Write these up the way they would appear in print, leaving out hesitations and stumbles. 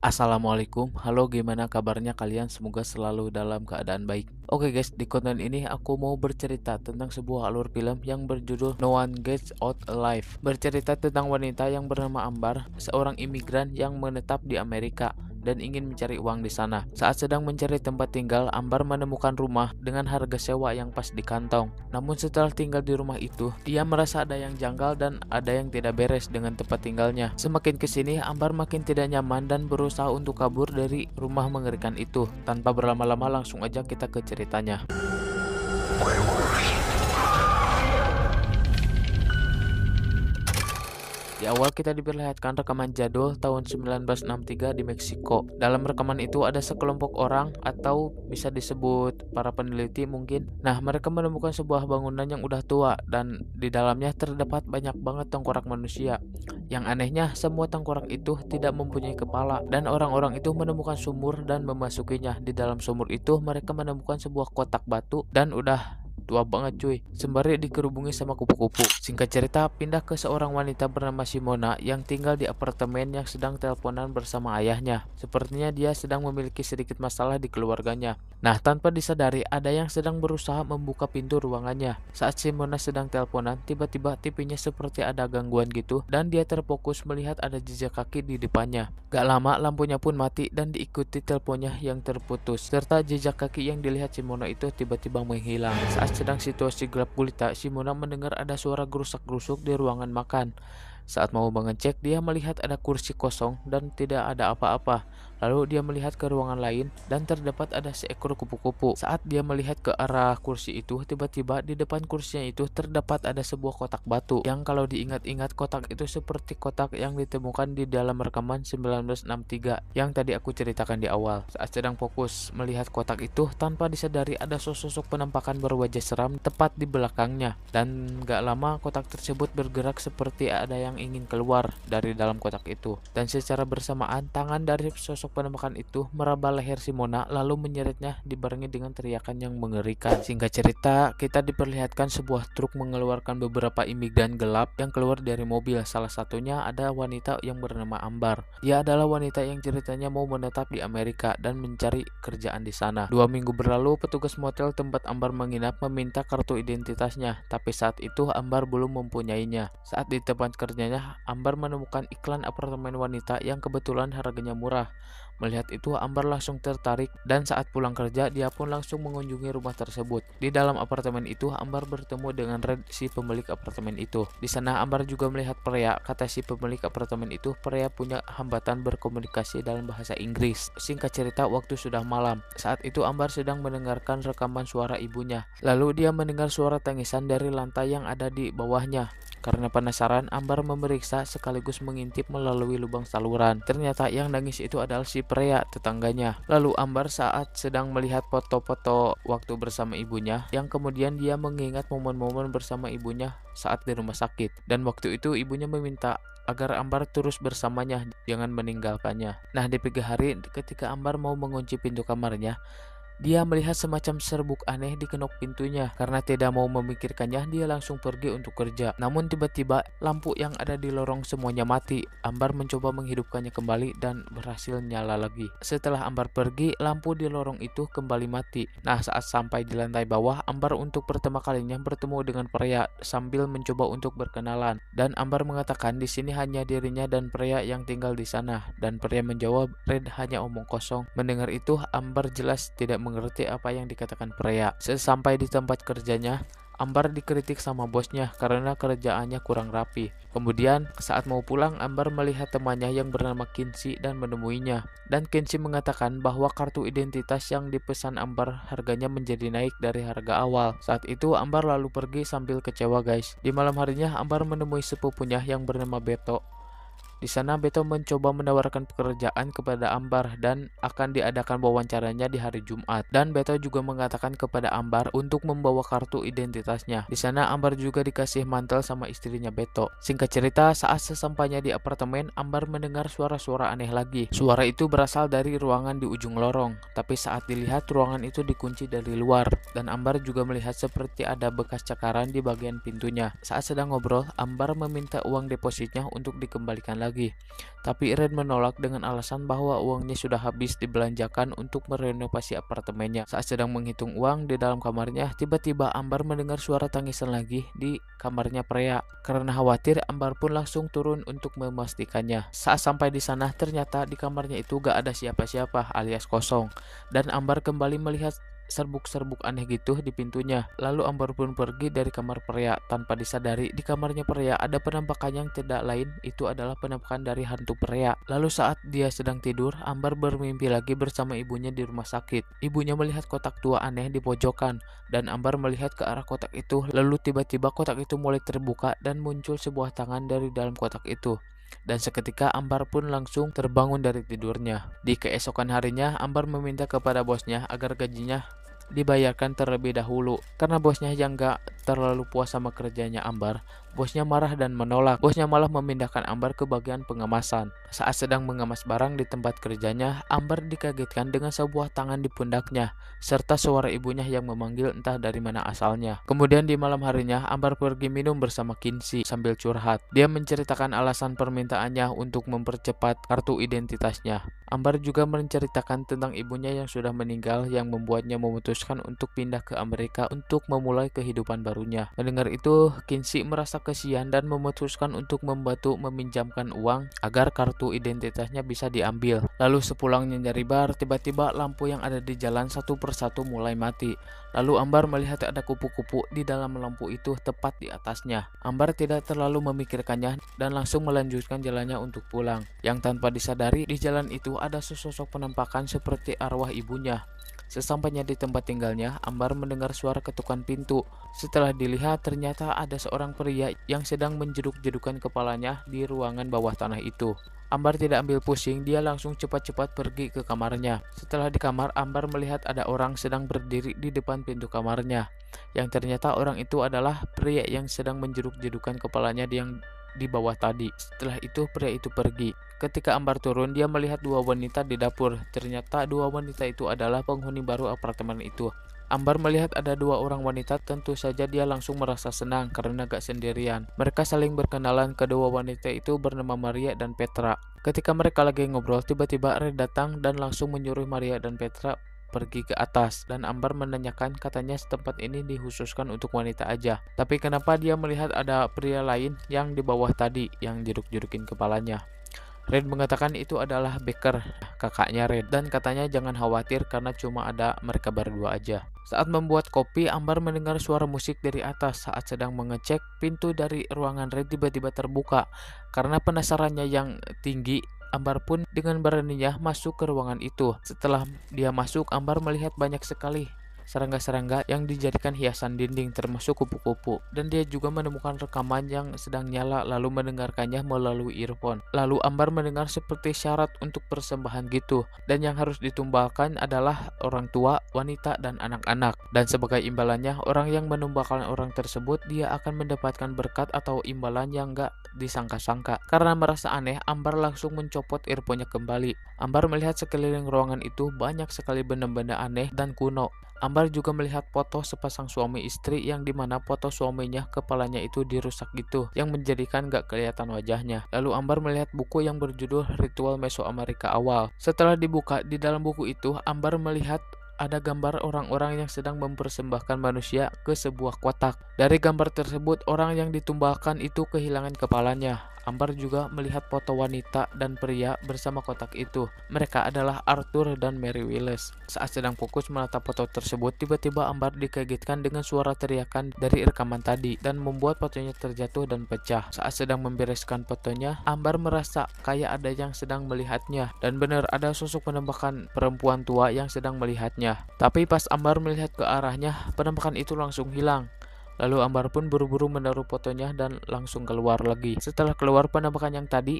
Assalamualaikum, halo gimana kabarnya kalian? Semoga selalu dalam keadaan baik. Oke guys, di konten ini aku mau bercerita tentang sebuah alur film yang berjudul No One Gets Out Alive. Bercerita tentang wanita yang bernama Ambar, seorang imigran yang menetap di Amerika dan ingin mencari uang di sana. Saat sedang mencari tempat tinggal, Ambar menemukan rumah dengan harga sewa yang pas di kantong. Namun setelah tinggal di rumah itu, ia merasa ada yang janggal dan ada yang tidak beres dengan tempat tinggalnya. Semakin kesini, Ambar makin tidak nyaman dan berusaha untuk kabur dari rumah mengerikan itu. Tanpa berlama-lama langsung aja kita ke ceritanya. Di awal kita diperlihatkan rekaman jadul tahun 1963 di Meksiko. Dalam rekaman itu ada sekelompok orang atau bisa disebut para peneliti mungkin. Nah, mereka menemukan sebuah bangunan yang udah tua dan di dalamnya terdapat banyak banget tengkorak manusia. Yang anehnya, semua tengkorak itu tidak mempunyai kepala dan orang-orang itu menemukan sumur dan memasukinya. Di dalam sumur itu mereka menemukan sebuah kotak batu dan udah tua banget cuy, sembari dikerubungi sama kupu-kupu. Singkat cerita, pindah ke seorang wanita bernama Simona yang tinggal di apartemen yang sedang teleponan bersama ayahnya. Sepertinya dia sedang memiliki sedikit masalah di keluarganya. Nah, tanpa disadari ada yang sedang berusaha membuka pintu ruangannya. Saat Simona sedang teleponan, tiba-tiba TV-nya seperti ada gangguan gitu dan dia terfokus melihat ada jejak kaki di depannya. Gak lama lampunya pun mati dan diikuti teleponnya yang terputus serta jejak kaki yang dilihat Simona itu tiba-tiba menghilang. Saat sedang situasi gelap gulita, Simona mendengar ada suara gerusak-gerusuk di ruangan makan. Saat mau mengecek, dia melihat ada kursi kosong dan tidak ada apa-apa. Lalu dia melihat ke ruangan lain dan terdapat ada seekor kupu-kupu. Saat dia melihat ke arah kursi itu, tiba-tiba di depan kursinya itu terdapat ada sebuah kotak batu. Yang kalau diingat-ingat kotak itu seperti kotak yang ditemukan di dalam rekaman 1963 yang tadi aku ceritakan di awal. Saat sedang fokus melihat kotak itu, tanpa disadari ada sosok penampakan berwajah seram tepat di belakangnya. Dan gak lama kotak tersebut bergerak seperti ada yang ingin keluar dari dalam kotak itu. Dan secara bersamaan tangan dari sosok penampakan itu meraba leher Simona lalu menyeretnya dibarengi dengan teriakan yang mengerikan. Singkat cerita, kita diperlihatkan sebuah truk mengeluarkan beberapa imigran gelap yang keluar dari mobil. Salah satunya ada wanita yang bernama Ambar. Dia adalah wanita yang ceritanya mau menetap di Amerika dan mencari kerjaan di sana. 2 minggu berlalu, petugas motel tempat Ambar menginap meminta kartu identitasnya, tapi saat itu Ambar belum mempunyainya. Saat di tempat kerjanya, Ambar menemukan iklan apartemen wanita yang kebetulan harganya murah. Melihat itu, Ambar langsung tertarik dan saat pulang kerja, dia pun langsung mengunjungi rumah tersebut. Di dalam apartemen itu, Ambar bertemu dengan Red, si pemilik apartemen itu. Di sana, Ambar juga melihat Prea. Kata si pemilik apartemen itu, Prea punya hambatan berkomunikasi dalam bahasa Inggris. Singkat cerita, waktu sudah malam. Saat itu, Ambar sedang mendengarkan rekaman suara ibunya. Lalu dia mendengar suara tangisan dari lantai yang ada di bawahnya. Karena penasaran, Ambar memeriksa sekaligus mengintip melalui lubang saluran. Ternyata yang nangis itu adalah si Prea, tetangganya. Lalu Ambar saat sedang melihat foto-foto waktu bersama ibunya, yang kemudian dia mengingat momen-momen bersama ibunya saat di rumah sakit. Dan waktu itu ibunya meminta agar Ambar terus bersamanya, jangan meninggalkannya. Nah, di pagi hari ketika Ambar mau mengunci pintu kamarnya, dia melihat semacam serbuk aneh di kenop pintunya. Karena tidak mau memikirkannya, dia langsung pergi untuk kerja. Namun tiba-tiba lampu yang ada di lorong semuanya mati. Ambar mencoba menghidupkannya kembali dan berhasil nyala lagi. Setelah Ambar pergi, lampu di lorong itu kembali mati. Nah, saat sampai di lantai bawah, Ambar untuk pertama kalinya bertemu dengan Prea sambil mencoba untuk berkenalan. Dan Ambar mengatakan di sini hanya dirinya dan Prea yang tinggal di sana. Dan Prea menjawab, Red hanya omong kosong. Mendengar itu, Ambar jelas tidak mengerti apa yang dikatakan Prea. Sesampai di tempat kerjanya, Ambar dikritik sama bosnya karena kerjaannya kurang rapi. Kemudian saat mau pulang, Ambar melihat temannya yang bernama Kinsey dan menemuinya. Dan Kinsey mengatakan bahwa kartu identitas yang dipesan Ambar harganya menjadi naik dari harga awal. Saat itu Ambar lalu pergi sambil kecewa guys. Di malam harinya Ambar menemui sepupunya yang bernama Beto. Di sana Beto mencoba menawarkan pekerjaan kepada Ambar dan akan diadakan wawancaranya di hari Jumat. Dan Beto juga mengatakan kepada Ambar untuk membawa kartu identitasnya. Di sana Ambar juga dikasih mantel sama istrinya Beto. Singkat cerita, saat sesampainya di apartemen, Ambar mendengar suara-suara aneh lagi. Suara itu berasal dari ruangan di ujung lorong, tapi saat dilihat ruangan itu dikunci dari luar. Dan Ambar juga melihat seperti ada bekas cakaran di bagian pintunya. Saat sedang ngobrol, Ambar meminta uang depositnya untuk dikembalikan lagi. lagi. Tapi Red menolak dengan alasan bahwa uangnya sudah habis dibelanjakan untuk merenovasi apartemennya. Saat sedang menghitung uang di dalam kamarnya, tiba-tiba Ambar mendengar suara tangisan lagi di kamarnya Freya. Karena khawatir, Ambar pun langsung turun untuk memastikannya. Saat sampai di sana, ternyata di kamarnya itu gak ada siapa-siapa alias kosong. Dan Ambar kembali melihat serbuk-serbuk aneh gitu di pintunya. Lalu Ambar pun pergi dari kamar Freya. Tanpa disadari, di kamarnya Freya ada penampakan yang tidak lain, itu adalah penampakan dari hantu Freya. Lalu saat dia sedang tidur, Ambar bermimpi lagi bersama ibunya di rumah sakit. Ibunya melihat kotak tua aneh di pojokan, dan Ambar melihat ke arah kotak itu. Lalu tiba-tiba kotak itu mulai terbuka dan muncul sebuah tangan dari dalam kotak itu. Dan seketika Ambar pun langsung terbangun dari tidurnya. Di keesokan harinya, Ambar meminta kepada bosnya agar gajinya dibayarkan terlebih dahulu. Karena bosnya yang gak terlalu puas sama kerjanya Ambar, bosnya marah dan menolak. Bosnya malah memindahkan Ambar ke bagian pengemasan. Saat sedang mengemas barang di tempat kerjanya, Ambar dikagetkan dengan sebuah tangan di pundaknya, serta suara ibunya yang memanggil entah dari mana asalnya. Kemudian di malam harinya, Ambar pergi minum bersama Kinsey sambil curhat. Dia menceritakan alasan permintaannya untuk mempercepat kartu identitasnya. Ambar juga menceritakan tentang ibunya yang sudah meninggal yang membuatnya memutuskan untuk pindah ke Amerika untuk memulai kehidupan barunya. Mendengar itu, Kinsey merasa kasihan dan memutuskan untuk membantu meminjamkan uang agar kartu identitasnya bisa diambil. Lalu sepulangnya dari bar, tiba-tiba lampu yang ada di jalan satu persatu mulai mati. Lalu Ambar melihat ada kupu-kupu di dalam lampu itu tepat di atasnya. Ambar tidak terlalu memikirkannya dan langsung melanjutkan jalannya untuk pulang. Yang tanpa disadari, di jalan itu ada sesosok penampakan seperti arwah ibunya. Sesampainya di tempat tinggalnya, Ambar mendengar suara ketukan pintu. Setelah dilihat, ternyata ada seorang pria yang sedang menjeduk-jedukan kepalanya di ruangan bawah tanah itu. Ambar tidak ambil pusing, dia langsung cepat-cepat pergi ke kamarnya. Setelah di kamar, Ambar melihat ada orang sedang berdiri di depan pintu kamarnya. Yang ternyata orang itu adalah pria yang sedang menjeduk-jedukan kepalanya yang di bawah tadi. Setelah itu pria itu pergi. Ketika Ambar turun, dia melihat dua wanita di dapur. Ternyata dua wanita itu adalah penghuni baru apartemen itu. Ambar melihat ada dua orang wanita, tentu saja dia langsung merasa senang karena gak sendirian. Mereka saling berkenalan, kedua wanita itu bernama Maria dan Petra. Ketika mereka lagi ngobrol, tiba-tiba Red datang dan langsung menyuruh Maria dan Petra pergi ke atas, dan Ambar menanyakan katanya tempat ini dikhususkan untuk wanita aja. Tapi kenapa dia melihat ada pria lain yang di bawah tadi yang jeduk-jedukin kepalanya? Red mengatakan itu adalah Baker, kakaknya Red, dan katanya jangan khawatir karena cuma ada mereka berdua aja. Saat membuat kopi, Ambar mendengar suara musik dari atas. Saat sedang mengecek, pintu dari ruangan Red tiba-tiba terbuka. Karena penasarannya yang tinggi, Ambar pun dengan beraninya masuk ke ruangan itu. Setelah dia masuk, Ambar melihat banyak sekali serangga-serangga yang dijadikan hiasan dinding termasuk kupu-kupu, dan dia juga menemukan rekaman yang sedang nyala lalu mendengarkannya melalui earphone. Lalu Ambar mendengar seperti syarat untuk persembahan gitu, dan yang harus ditumbalkan adalah orang tua, wanita, dan anak-anak. Dan sebagai imbalannya, orang yang menumbalkan orang tersebut dia akan mendapatkan berkat atau imbalan yang gak disangka-sangka. Karena merasa aneh, Ambar langsung mencopot earphone-nya kembali. Ambar melihat sekeliling ruangan itu banyak sekali benda-benda aneh dan kuno. Ambar juga melihat foto sepasang suami istri yang dimana foto suaminya kepalanya itu dirusak gitu, yang menjadikan gak kelihatan wajahnya. Lalu Ambar melihat buku yang berjudul Ritual Mesoamerika Awal. Setelah dibuka, di dalam buku itu Ambar melihat ada gambar orang-orang yang sedang mempersembahkan manusia ke sebuah kotak. Dari gambar tersebut, orang yang ditumbalkan itu kehilangan kepalanya. Ambar juga melihat foto wanita dan pria bersama kotak itu. Mereka adalah Arthur dan Mary Willis. Saat sedang fokus menatap foto tersebut, tiba-tiba Ambar dikagetkan dengan suara teriakan dari rekaman tadi dan membuat fotonya terjatuh dan pecah. Saat sedang membereskan fotonya, Ambar merasa kayak ada yang sedang melihatnya, dan benar ada sosok penampakan perempuan tua yang sedang melihatnya. Tapi pas Ambar melihat ke arahnya, penampakan itu langsung hilang. Lalu Ambar pun buru-buru menaruh fotonya dan langsung keluar lagi. Setelah keluar, penampakan yang tadi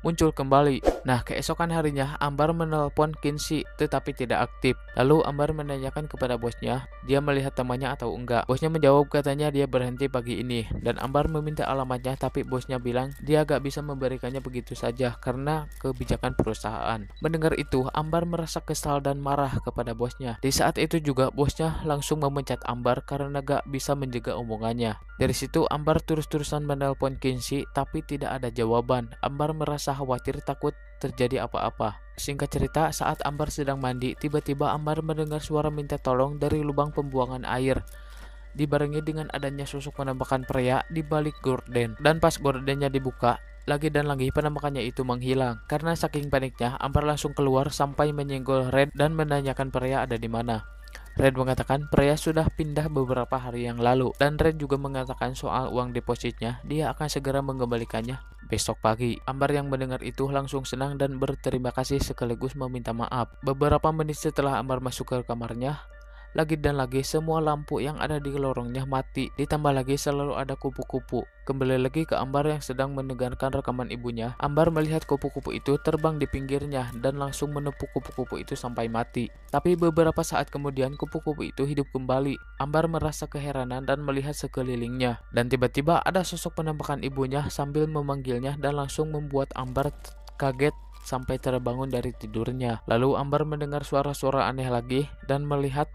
muncul kembali. Nah, keesokan harinya Ambar menelpon Kinsey tetapi tidak aktif. Lalu Ambar menanyakan kepada bosnya dia melihat temannya atau enggak. Bosnya menjawab katanya dia berhenti pagi ini, dan Ambar meminta alamatnya, tapi bosnya bilang dia gak bisa memberikannya begitu saja karena kebijakan perusahaan. Mendengar itu, Ambar merasa kesal dan marah kepada bosnya. Di saat itu juga bosnya langsung memecat Ambar karena gak bisa menjaga omongannya. Dari situ Ambar terus-terusan menelpon Kinsey tapi tidak ada jawaban. Ambar merasa merasa khawatir takut terjadi apa-apa. Singkat cerita, saat Ambar sedang mandi, tiba-tiba Ambar mendengar suara minta tolong dari lubang pembuangan air, dibarengi dengan adanya sosok penampakan pria di balik gorden. Dan pas gordennya dibuka, lagi dan lagi penampakannya itu menghilang. Karena saking paniknya, Ambar langsung keluar sampai menyenggol Red dan menanyakan pria ada di mana. Red mengatakan pria sudah pindah beberapa hari yang lalu, dan Red juga mengatakan soal uang depositnya, dia akan segera mengembalikannya besok pagi. Ambar yang mendengar itu langsung senang dan berterima kasih sekaligus meminta maaf. Beberapa menit setelah Ambar masuk ke kamarnya, lagi dan lagi semua lampu yang ada di lorongnya mati, ditambah lagi selalu ada kupu-kupu. Kembali lagi ke Ambar yang sedang mendengarkan rekaman ibunya. Ambar melihat kupu-kupu itu terbang di pinggirnya dan langsung menepuk kupu-kupu itu sampai mati. Tapi beberapa saat kemudian kupu-kupu itu hidup kembali. Ambar merasa keheranan dan melihat sekelilingnya. Dan tiba-tiba ada sosok penampakan ibunya sambil memanggilnya dan langsung membuat Ambar kaget sampai terbangun dari tidurnya. Lalu Ambar mendengar suara-suara aneh lagi dan melihat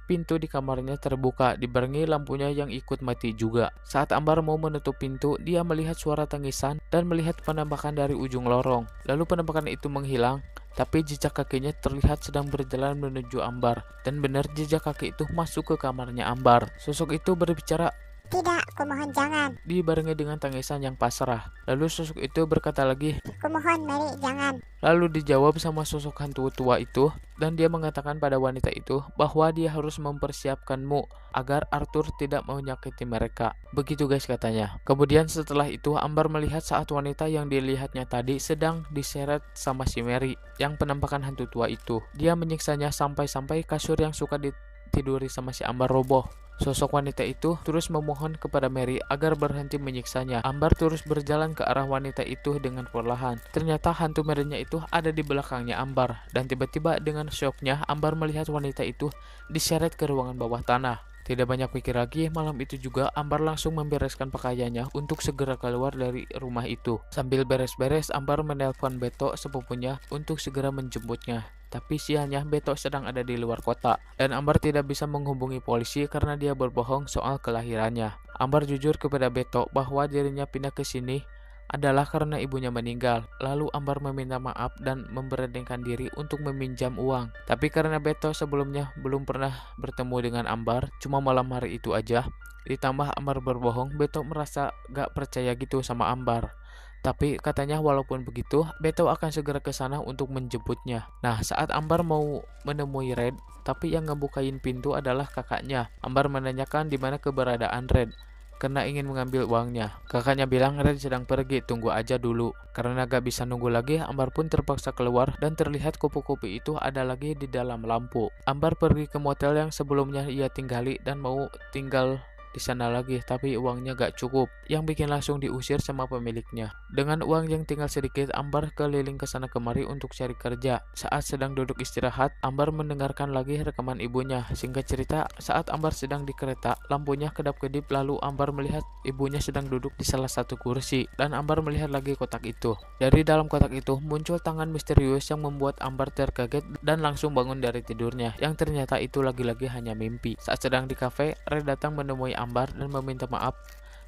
pintu di kamarnya terbuka, dibarengi lampunya yang ikut mati juga. Saat Ambar mau menutup pintu, dia melihat suara tangisan dan melihat penampakan dari ujung lorong. Lalu penampakan itu menghilang, tapi jejak kakinya terlihat sedang berjalan menuju Ambar. Dan benar jejak kaki itu masuk ke kamarnya Ambar. Sosok itu berbicara, "Tidak, kumohon jangan." dibarengi dengan tangisan yang pasrah. Lalu sosok itu berkata lagi, "Kumohon Mary, jangan." Lalu dijawab sama sosok hantu tua itu, dan dia mengatakan pada wanita itu bahwa dia harus mempersiapkanmu agar Arthur tidak menyakiti mereka. Begitu guys katanya. Kemudian setelah itu Ambar melihat saat wanita yang dilihatnya tadi sedang diseret sama si Mary yang penampakan hantu tua itu. Dia menyiksanya sampai-sampai kasur yang suka ditiduri sama si Ambar roboh. Sosok wanita itu terus memohon kepada Mary agar berhenti menyiksanya. Ambar terus berjalan ke arah wanita itu dengan perlahan. Ternyata hantu Mary-nya itu ada di belakangnya Ambar. Dan tiba-tiba dengan syoknya, Ambar melihat wanita itu diseret ke ruangan bawah tanah. Tidak banyak pikir lagi, malam itu juga Ambar langsung membereskan pakaiannya untuk segera keluar dari rumah itu. Sambil beres-beres, Ambar menelpon Beto sepupunya untuk segera menjemputnya. Tapi sialnya Beto sedang ada di luar kota, dan Ambar tidak bisa menghubungi polisi karena dia berbohong soal kelahirannya. Ambar jujur kepada Beto bahwa dirinya pindah ke sini adalah karena ibunya meninggal. Lalu Ambar meminta maaf dan memberanikan diri untuk meminjam uang. Tapi karena Beto sebelumnya belum pernah bertemu dengan Ambar, cuma malam hari itu aja, ditambah Ambar berbohong, Beto merasa gak percaya gitu sama Ambar. Tapi katanya walaupun begitu, Beto akan segera ke sana untuk menjemputnya. Nah, saat Ambar mau menemui Red, tapi yang ngebukain pintu adalah kakaknya. Ambar menanyakan di mana keberadaan Red karena ingin mengambil uangnya. Kakaknya bilang Red sedang pergi, tunggu aja dulu. Karena gak bisa nunggu lagi, Ambar pun terpaksa keluar dan terlihat kupu-kupu itu ada lagi di dalam lampu. Ambar pergi ke motel yang sebelumnya ia tinggali dan mau tinggal di sana lagi, tapi uangnya gak cukup, yang bikin langsung diusir sama pemiliknya. Dengan uang yang tinggal sedikit, Ambar keliling ke sana kemari untuk cari kerja. Saat sedang duduk istirahat, Ambar mendengarkan lagi rekaman ibunya. Singkat cerita, saat Ambar sedang di kereta, lampunya kedap-kedip, lalu Ambar melihat ibunya sedang duduk di salah satu kursi, dan Ambar melihat lagi kotak itu. Dari dalam kotak itu muncul tangan misterius yang membuat Ambar terkaget dan langsung bangun dari tidurnya, yang ternyata itu lagi-lagi hanya mimpi. Saat sedang di kafe, Red datang menemui Ambar dan meminta maaf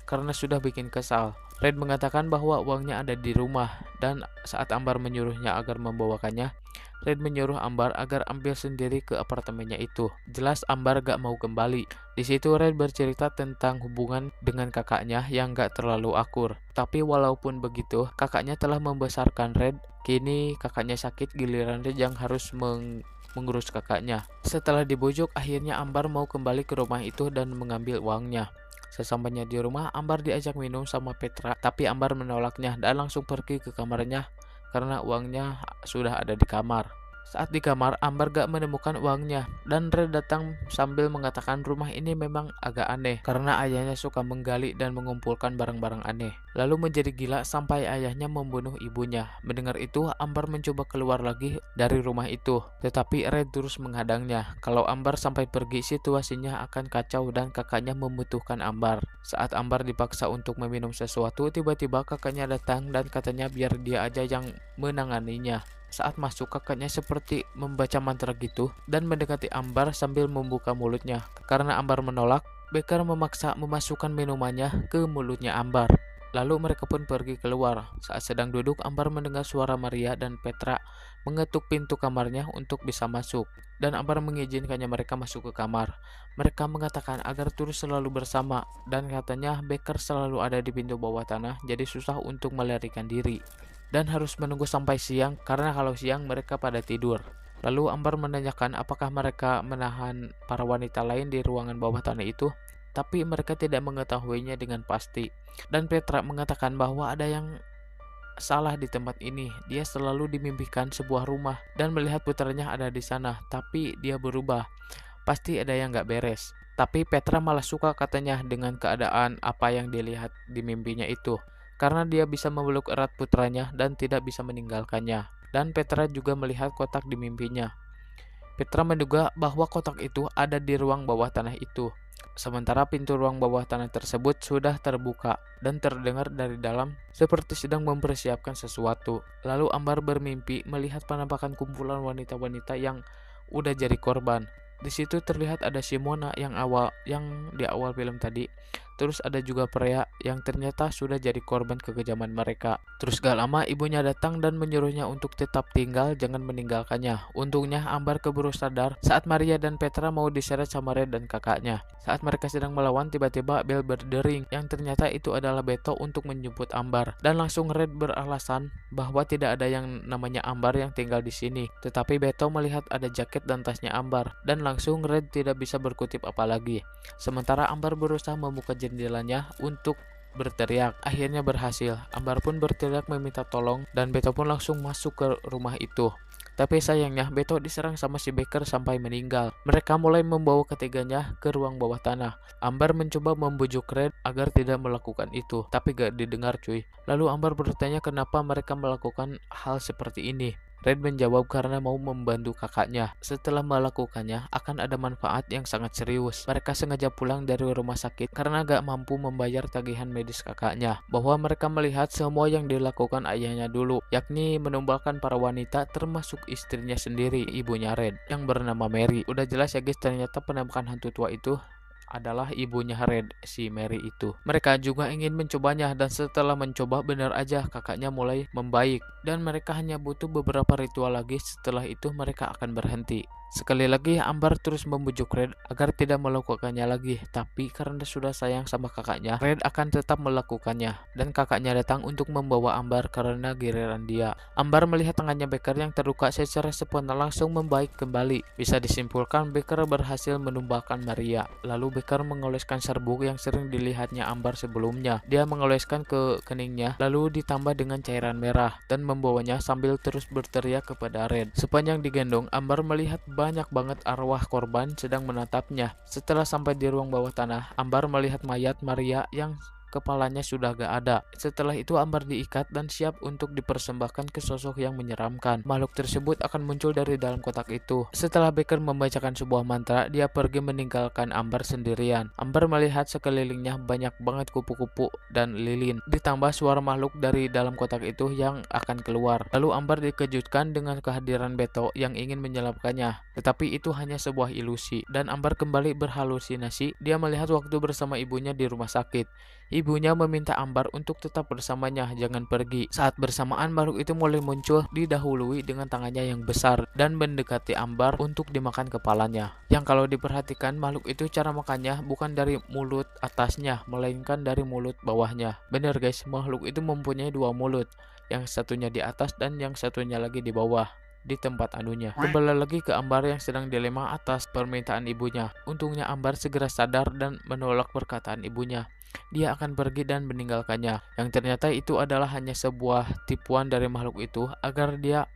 karena sudah bikin kesal. Red mengatakan bahwa uangnya ada di rumah, dan saat Ambar menyuruhnya agar membawakannya, Red menyuruh Ambar agar ambil sendiri ke apartemennya itu. Jelas Ambar gak mau kembali. Di situ Red bercerita tentang hubungan dengan kakaknya yang gak terlalu akur. Tapi walaupun begitu, kakaknya telah membesarkan Red. Kini kakaknya sakit, giliran Red yang harus mengurus kakaknya. Setelah dibujuk, akhirnya Ambar mau kembali ke rumah itu dan mengambil uangnya. Sesampainya di rumah, Ambar diajak minum sama Petra, tapi Ambar menolaknya dan langsung pergi ke kamarnya karena uangnya sudah ada di kamar. Saat di kamar, Ambar gak menemukan uangnya, dan Red datang sambil mengatakan rumah ini memang agak aneh karena ayahnya suka menggali dan mengumpulkan barang-barang aneh, lalu menjadi gila sampai ayahnya membunuh ibunya. Mendengar itu, Ambar mencoba keluar lagi dari rumah itu, tetapi Red terus menghadangnya. Kalau Ambar sampai pergi, situasinya akan kacau dan kakaknya membutuhkan Ambar. Saat Ambar dipaksa untuk meminum sesuatu, tiba-tiba kakaknya datang dan katanya biar dia aja yang menanganinya. Saat masuk, kakaknya seperti membaca mantra gitu dan mendekati Ambar sambil membuka mulutnya. Karena Ambar menolak, Becker memaksa memasukkan minumannya ke mulutnya Ambar. Lalu mereka pun pergi keluar. Saat sedang duduk, Ambar mendengar suara Maria dan Petra mengetuk pintu kamarnya untuk bisa masuk. Dan Ambar mengizinkannya mereka masuk ke kamar. Mereka mengatakan agar terus selalu bersama, dan katanya Becker selalu ada di pintu bawah tanah, jadi susah untuk melarikan diri. Dan harus menunggu sampai siang, karena kalau siang mereka pada tidur. Lalu Ambar menanyakan apakah mereka menahan para wanita lain di ruangan bawah tanah itu, tapi mereka tidak mengetahuinya dengan pasti. Dan Petra mengatakan bahwa ada yang salah di tempat ini. Dia selalu dimimpikan sebuah rumah dan melihat putranya ada di sana, tapi dia berubah. Pasti ada yang gak beres. Tapi Petra malah suka katanya dengan keadaan apa yang dilihat di mimpinya itu, karena dia bisa memeluk erat putranya dan tidak bisa meninggalkannya. Dan Petra juga melihat kotak di mimpinya. Petra menduga bahwa kotak itu ada di ruang bawah tanah itu. Sementara pintu ruang bawah tanah tersebut sudah terbuka dan terdengar dari dalam seperti sedang mempersiapkan sesuatu. Lalu Ambar bermimpi melihat penampakan kumpulan wanita-wanita yang udah jadi korban. Di situ terlihat ada Simona yang di awal film tadi. Terus ada juga Freya yang ternyata sudah jadi korban kekejaman mereka. Terus gak lama ibunya datang dan menyuruhnya untuk tetap tinggal, jangan meninggalkannya. Untungnya Ambar keburu sadar saat Maria dan Petra mau diseret sama Red dan kakaknya. Saat mereka sedang melawan, tiba-tiba bel berdering yang ternyata itu adalah Beto untuk menjemput Ambar. Dan langsung Red beralasan bahwa tidak ada yang namanya Ambar yang tinggal di sini. Tetapi Beto melihat ada jaket dan tasnya Ambar, dan langsung Red tidak bisa berkutip apalagi. Sementara Ambar berusaha membuka jendelanya untuk berteriak. Akhirnya berhasil. Ambar pun berteriak meminta tolong dan Beto pun langsung masuk ke rumah itu. Tapi sayangnya Beto diserang sama si Becker sampai meninggal. Mereka mulai membawa ketiganya ke ruang bawah tanah. Ambar mencoba membujuk Red agar tidak melakukan itu, tapi gak didengar cuy. Lalu Ambar bertanya kenapa mereka melakukan hal seperti ini. Red menjawab karena mau membantu kakaknya. Setelah melakukannya, akan ada manfaat yang sangat serius. Mereka sengaja pulang dari rumah sakit karena gak mampu membayar tagihan medis kakaknya. Bahwa mereka melihat semua yang dilakukan ayahnya dulu, yakni menumbalkan para wanita termasuk istrinya sendiri, ibunya Red, yang bernama Mary. Udah jelas ya guys, ternyata penampakan hantu tua itu adalah ibunya Red, si Mary itu. Mereka juga ingin mencobanya dan setelah mencoba benar aja kakaknya mulai membaik dan mereka hanya butuh beberapa ritual lagi, setelah itu mereka akan berhenti. Sekali lagi Ambar terus membujuk Red agar tidak melakukannya lagi, tapi karena sudah sayang sama kakaknya, Red akan tetap melakukannya dan kakaknya datang untuk membawa Ambar karena giliran dia. Ambar melihat tangannya Becker yang terluka secara spontan langsung membaik kembali. Bisa disimpulkan Becker berhasil menumbalkan Maria. Lalu Becker mengoleskan serbuk yang sering dilihatnya Ambar sebelumnya. Dia mengoleskan ke keningnya lalu ditambah dengan cairan merah dan membawanya sambil terus berteriak kepada Red. Sepanjang digendong, Ambar melihat banyak banget arwah korban sedang menatapnya. Setelah sampai di ruang bawah tanah, Ambar melihat mayat Maria yang kepalanya sudah gak ada. Setelah itu Ambar diikat dan siap untuk dipersembahkan ke sosok yang menyeramkan. Makhluk tersebut akan muncul dari dalam kotak itu. Setelah Becker membacakan sebuah mantra, dia pergi meninggalkan Ambar sendirian. Ambar melihat sekelilingnya banyak banget kupu-kupu dan lilin, ditambah suara makhluk dari dalam kotak itu yang akan keluar. Lalu Ambar dikejutkan dengan kehadiran Beto yang ingin menyelamatkannya. Tetapi itu hanya sebuah ilusi dan Ambar kembali berhalusinasi. Dia melihat waktu bersama ibunya di rumah sakit. Ibunya meminta Ambar untuk tetap bersamanya, jangan pergi. Saat bersamaan makhluk itu mulai muncul, didahului dengan tangannya yang besar dan mendekati Ambar untuk dimakan kepalanya. Yang kalau diperhatikan makhluk itu cara makannya bukan dari mulut atasnya, melainkan dari mulut bawahnya. Bener guys, makhluk itu mempunyai dua mulut, yang satunya di atas dan yang satunya lagi di bawah, di tempat anunya. Kembali lagi ke Ambar yang sedang dilema atas permintaan ibunya. Untungnya Ambar segera sadar dan menolak perkataan ibunya. Dia akan pergi dan meninggalkannya, yang ternyata itu adalah hanya sebuah tipuan dari makhluk itu agar dia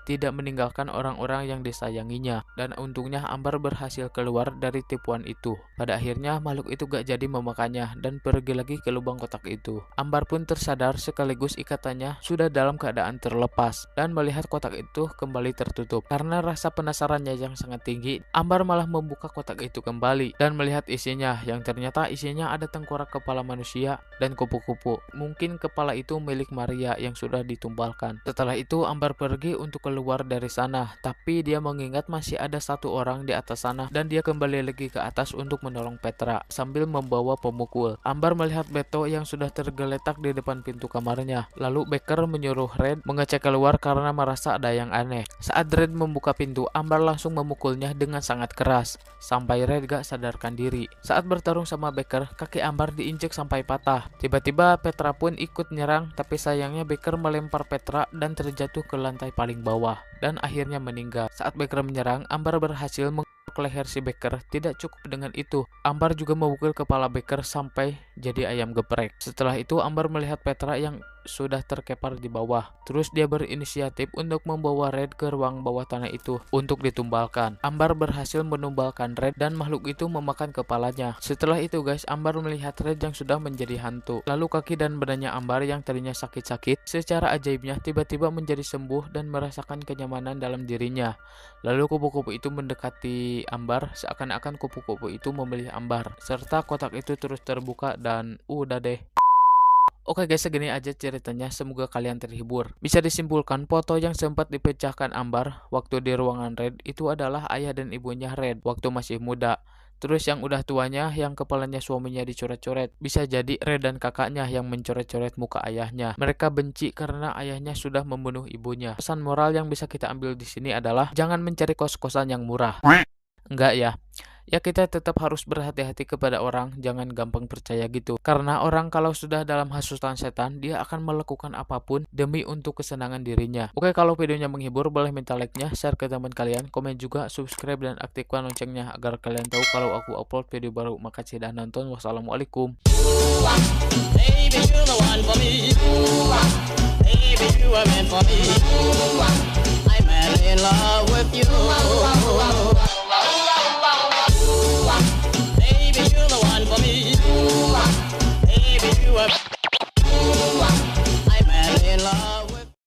tidak meninggalkan orang-orang yang disayanginya. Dan untungnya Ambar berhasil keluar dari tipuan itu. Pada akhirnya makhluk itu gak jadi memakannya dan pergi lagi ke lubang kotak itu. Ambar pun tersadar sekaligus ikatannya sudah dalam keadaan terlepas dan melihat kotak itu kembali tertutup. Karena rasa penasarannya yang sangat tinggi, Ambar malah membuka kotak itu kembali dan melihat isinya, yang ternyata isinya ada tengkorak kepala manusia dan kupu-kupu. Mungkin kepala itu milik Maria yang sudah ditumbalkan. Setelah itu Ambar pergi untuk keluar keluar dari sana, tapi dia mengingat masih ada satu orang di atas sana dan dia kembali lagi ke atas untuk menolong Petra sambil membawa pemukul. Ambar melihat Beto yang sudah tergeletak di depan pintu kamarnya. Lalu Baker menyuruh Red mengecek keluar karena merasa ada yang aneh. Saat Red membuka pintu, Ambar langsung memukulnya dengan sangat keras sampai Red gak sadarkan diri. Saat bertarung sama Baker, kaki Ambar diinjek sampai patah. Tiba-tiba Petra pun ikut nyerang, tapi sayangnya Baker melempar Petra dan terjatuh ke lantai paling bawah dan akhirnya meninggal. Saat Baker menyerang, Ambar berhasil ke leher si Baker. Tidak cukup dengan itu, Ambar juga memukul kepala Baker sampai jadi ayam geprek. Setelah itu Ambar melihat Petra yang sudah terkepar di bawah. Terus dia berinisiatif untuk membawa Red ke ruang bawah tanah itu untuk ditumbalkan. Ambar berhasil menumbalkan Red dan makhluk itu memakan kepalanya. Setelah itu guys, Ambar melihat Red yang sudah menjadi hantu. Lalu kaki dan badannya Ambar yang tadinya sakit-sakit secara ajaibnya tiba-tiba menjadi sembuh dan merasakan kenyamanan dalam dirinya. Lalu kupu-kupu itu mendekati Ambar, seakan-akan kupu-kupu itu memilih Ambar, serta kotak itu terus terbuka dan udah deh. Oke guys, segini aja ceritanya, semoga kalian terhibur. Bisa disimpulkan, foto yang sempat dipecahkan Ambar waktu di ruangan Red itu adalah ayah dan ibunya Red waktu masih muda. Terus yang udah tuanya yang kepalanya suaminya dicoret-coret, bisa jadi Red dan kakaknya yang mencoret-coret muka ayahnya. Mereka benci karena ayahnya sudah membunuh ibunya. Pesan moral yang bisa kita ambil di sini adalah jangan mencari kos-kosan yang murah. Enggak ya. Ya kita tetap harus berhati-hati kepada orang, jangan gampang percaya gitu. Karena orang kalau sudah dalam hasutan setan, dia akan melakukan apapun demi untuk kesenangan dirinya. Oke, kalau videonya menghibur, boleh minta like-nya, share ke teman kalian, komen juga, subscribe dan aktifkan loncengnya agar kalian tahu kalau aku upload video baru. Makasih sudah nonton. Wassalamualaikum. Baby, you're the one for me. Baby, you are meant for me. I'm in love with you.